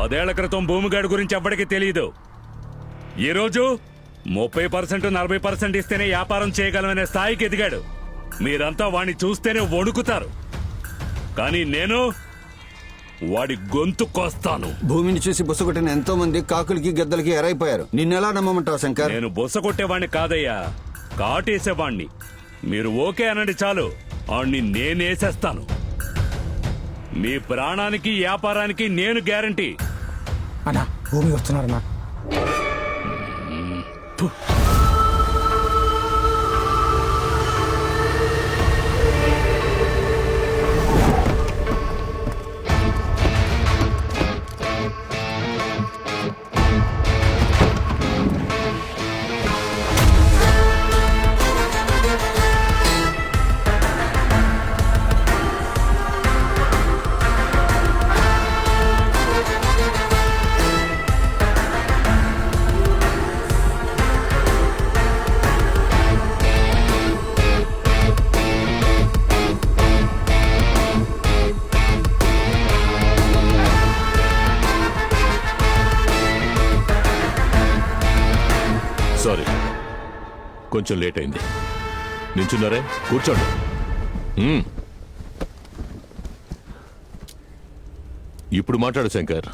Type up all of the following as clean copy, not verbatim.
10 ఏళ్ల క్రితం భూమిగాడి గురించి ఎవ్వడికి తెలియదు. ఈరోజు 30% 40% ఇస్తేనే వ్యాపారం చేయగలమనే స్థాయికి ఎదిగాడు. మీరంతా వాణ్ణి చూస్తేనే వణుకుతారు, కానీ నేను వాడి గొంతు కోస్తాను. భూమిని చూసి బుసగొట్టిన ఎంతో మంది కాకులకి గద్దలకి ఎరైపోయారు. నిన్నెలా నమ్మమంటావు శంకర్? నేను బుస కొట్టేవాణ్ణి కాదయ్యా, కాటేసేవాణ్ణి. మీరు ఓకే అనండి చాలు, ఆణ్ణి నేనేసేస్తాను. మీ ప్రాణానికి వ్యాపారానికి నేను గ్యారంటీ. అన్నా భూమి వస్తున్నారన్నా. సారీ, కొంచెం లేట్ అయింది. నించున్నారే, కూర్చోండి. ఇప్పుడు మాట్లాడు శంకర్.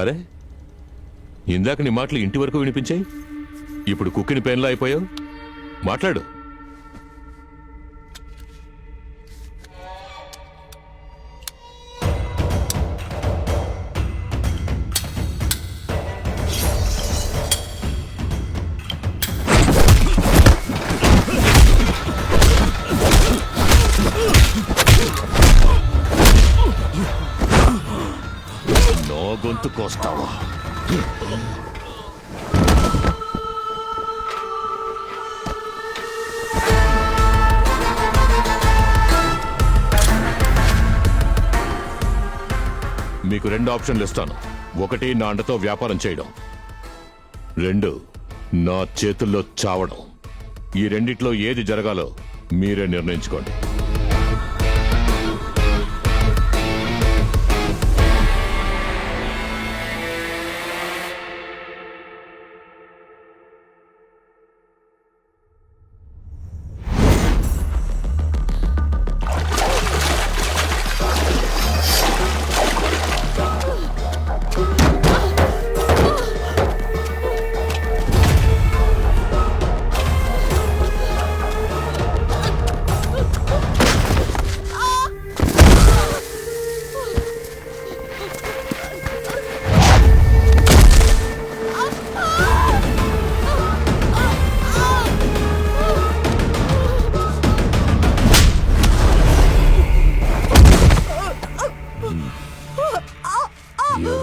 అరే, ఇందాక నీ మాటలు ఇంటి వరకు వినిపించాయి, ఇప్పుడు కుక్కిని పెన్లా అయిపోయావు. మాట్లాడు. గొంతు కోస్తావా? మీకు 2 ఆప్షన్లు ఇస్తాను. 1, నా అండతో వ్యాపారం చేయడం. 2, నా చేతుల్లో చావడం. ఈ రెండిట్లో ఏది జరగాలో మీరే నిర్ణయించుకోండి.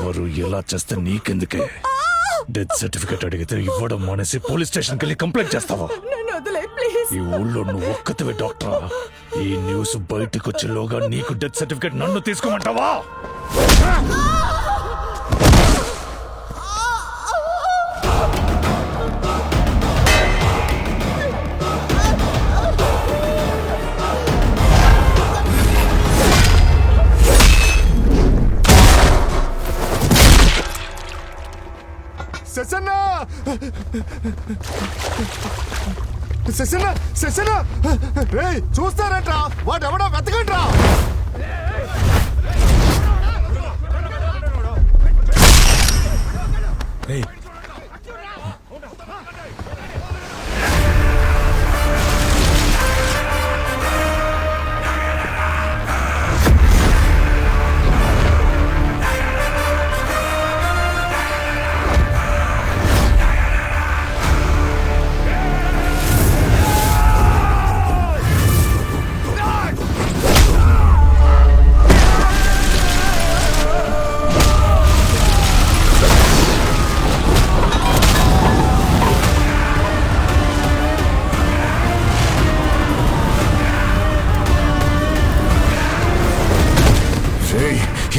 ఎవరు ఎలా చేస్తే నీకెందుకే? డెత్ సర్టిఫికేట్ అడిగితే ఇవ్వడం మానేసి పోలీస్ స్టేషన్కి వెళ్ళి కంప్లైంట్ చేస్తావా? ఈ ఊళ్ళో నువ్వు ఒక్కతివే డాక్టరా? ఈ న్యూస్ బయటకు వచ్చేలోగా నీకు డెత్ సర్టిఫికేట్ నన్ను తీసుకోమంటావా? చూస్తారంట్రా, వాడెవడో వెతకండ్రా.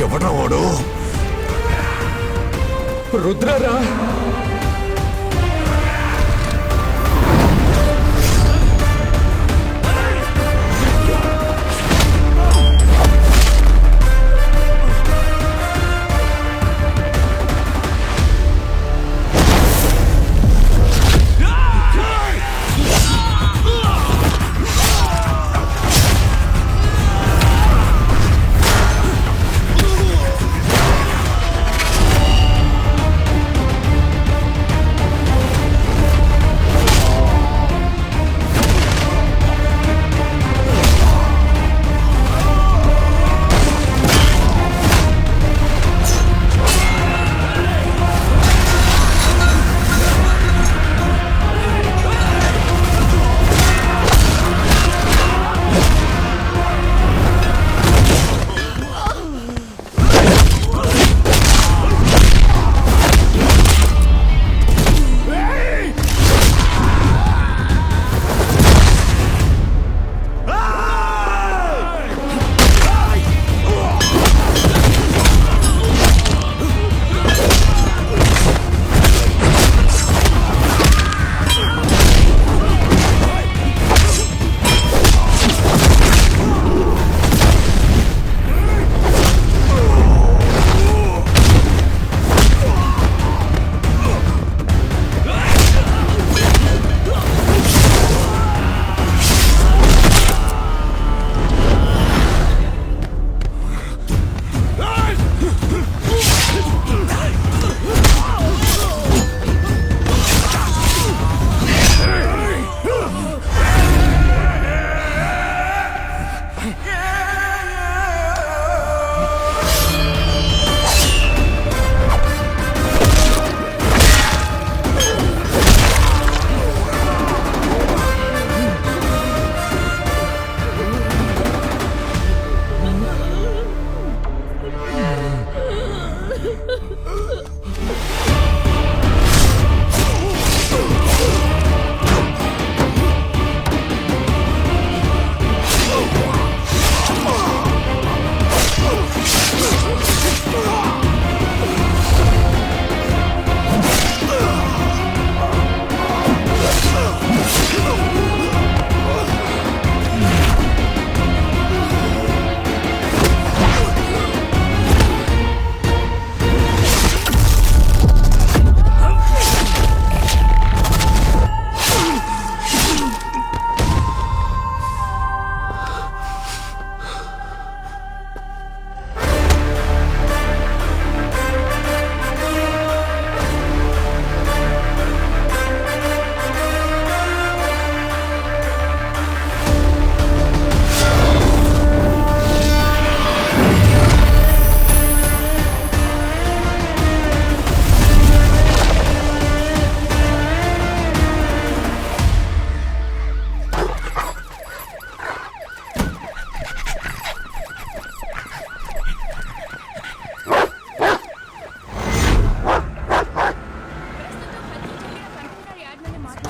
ఎవడ్రా వాడు? రుద్రరా?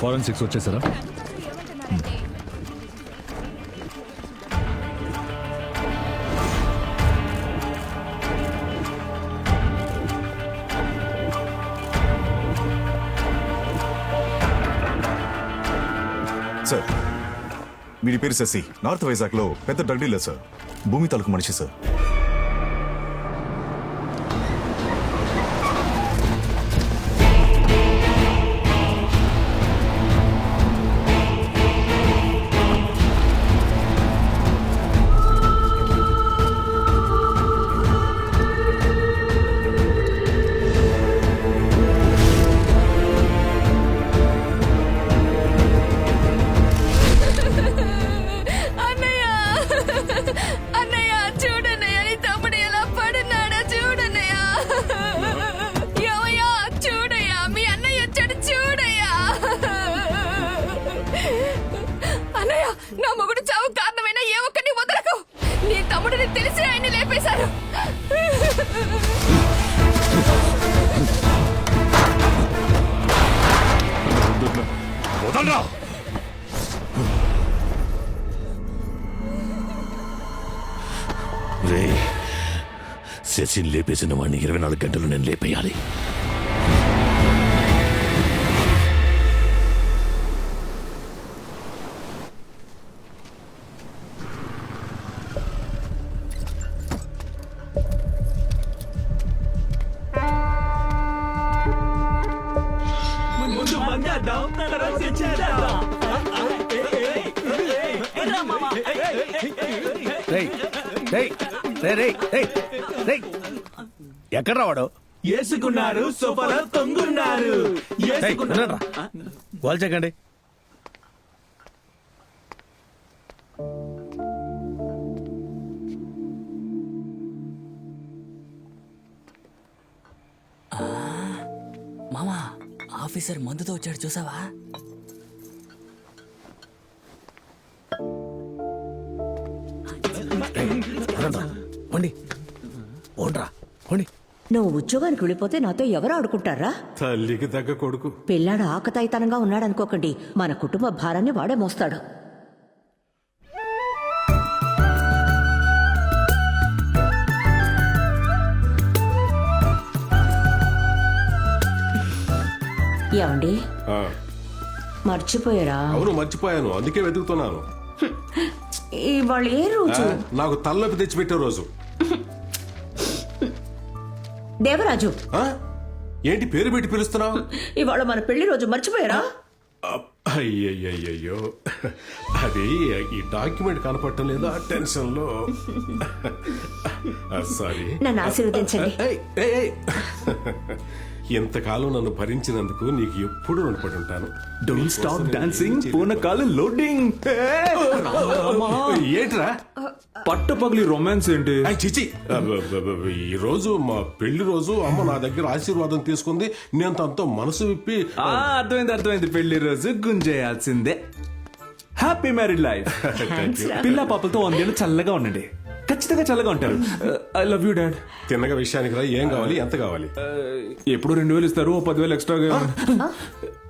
ఫారెన్సిక్స్ వచ్చేసారా? సార్ వీడి పేరు శశి, నార్త్ వైజాగ్ లో పెద్ద డ్రగ్ డీలర్ సార్. భూమి తాలూకు మనిషి సార్. నా మొగుడు చావు కారణమైన ఏ ఒక్కరిని వదలకు. నీ తమ్ముడిని తెలిసి ఆయన్ని లేపేశారు. వదలరా! రే, శశిని లేపేసిన వాడిని 24 గంటలు నేను లేపేయాలి. ఎక్కడ రావాడు? వేసుకున్నారు సోఫాలో తొంగున్నారు. గోల్ చెక్కండి. మామా, ఆఫీసర్ మందుతో వచ్చాడు చూసావా? నువ్వు ఉద్యోగానికి వెళ్ళిపోతే నాతో ఎవరు ఆడుకుంటారా? తల్లికి తగ్గ కొడుకు. పిల్లాడు ఆకతాయితనంగా ఉన్నాడనుకోకండి, మన కుటుంబ భారాన్ని వాడే మోస్తాడు. ఏమండి, మర్చిపోయారా? అవును మర్చిపోయాను, అందుకే వెతుకుతున్నాను. ఇవాళ ఏ రోజు? నాకు తలనొప్పి తెచ్చిపెట్టే రోజు. దేవరాజు, ఏంటి పేరు పెట్టి పిలుస్తున్నావు? ఇవాళ మన పెళ్లి రోజు, మర్చిపోయారా? అయ్యయ్యో, అది ఈ డాక్యుమెంట్ కనపడటం లేదు, ఆ టెన్షన్ లో. సారీ. నన్ను ఆశీర్వదించండి. ఎంతకాలం నన్ను భరించినందుకు నీకు ఎప్పుడు రుణపడి ఉంటాను. డోంట్ స్టాప్ డాన్సింగ్, పూనకాలు లోడింగ్. ఏంట్రా పట్ట పగిలి రొమాన్స్ ఏంటి? చిచి, ఈ రోజు మా పెళ్లి రోజు. అమ్మ నా దగ్గర ఆశీర్వాదం తీసుకుంది, నేను తనతో మనసు విప్పి. అర్థమైంది. పెళ్లి రోజు గుంజేయాల్సిందే. Happy married life. పిల్ల పాపలతో 100 ఏళ్ళు చల్లగా ఉండండి. ఖచ్చితంగా చల్లగా ఉంటారు. I love you dad. తిన్నగా విషయానికి రా, ఏం కావాలి, ఎంత కావాలి? ఎప్పుడు 2000 ఇస్తారు, 10,000 ఎక్స్ట్రాగా.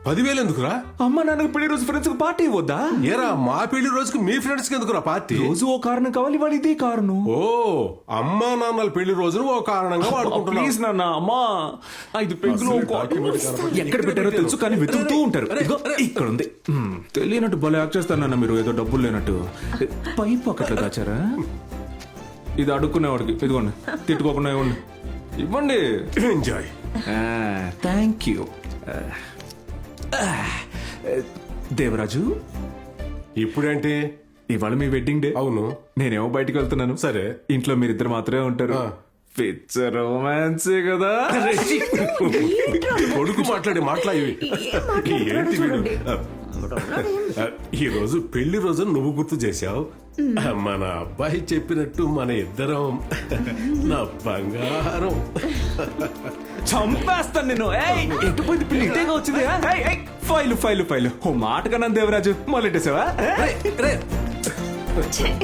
10,000 ఎందుకురా? అమ్మ నాన్నకి పెళ్లి రోజు ఫ్రెండ్స్ కు పార్టీ ఇవ్వద్దా? ఏరా, మా పెళ్లి రోజుకి మీ ఫ్రెండ్స్ కి ఎందుకురా పార్టీ? రోజు ఓ కారణం కావాలి, వాడు ఇదే కారణం. ఓ, అమ్మా నాన్నల పెళ్లి రోజును ఓ కారణంగా వాడుకుంటున్నావు. ప్లీజ్ నాన్న, అమ్మా 5 పెగ్గులు ఎక్కడ పెట్టారో తెలుసు కానీ వెతుకుతూ ఉంటారు. ఇదిగో ఇక్కడ ఉంది. తెలియనట్టు భలే యాక్ట్ చేస్తానన్న మీరు, ఏదో డబ్బులు లేనట్టు. పై పాకెట్లో దాచారా? ఇది అడుక్కునేవాడికి. ఇదిగోండి, తిట్టుకోకుండా ఇవ్వండి. ఇవ్వండి. ఎంజాయ్. Thank you. దేవరాజు, ఇప్పుడేంటి? ఇవాళ మీ వెడ్డింగ్ డే. అవును. నేనేమో బయటికి వెళ్తున్నాను. సరే. ఇంట్లో మీరిద్దరు మాత్రమే ఉంటారు. పిచ్చ రొమాన్సే కదా. కొడుకు మాట్లాడి ఏంటి వీడు? ఈ రోజు పెళ్లి రోజు నువ్వు గుర్తు చేశావు. మన అబ్బాయి చెప్పినట్టు మన ఇద్దరం నా బంగారం. చంపేస్తాను నేను. ఎటుపోయింది పిల్లి? ఇటేగా వచ్చింది. ఫైలు ఓ మాట కన్నా దేవరాజు మొదలెట్టేసావా?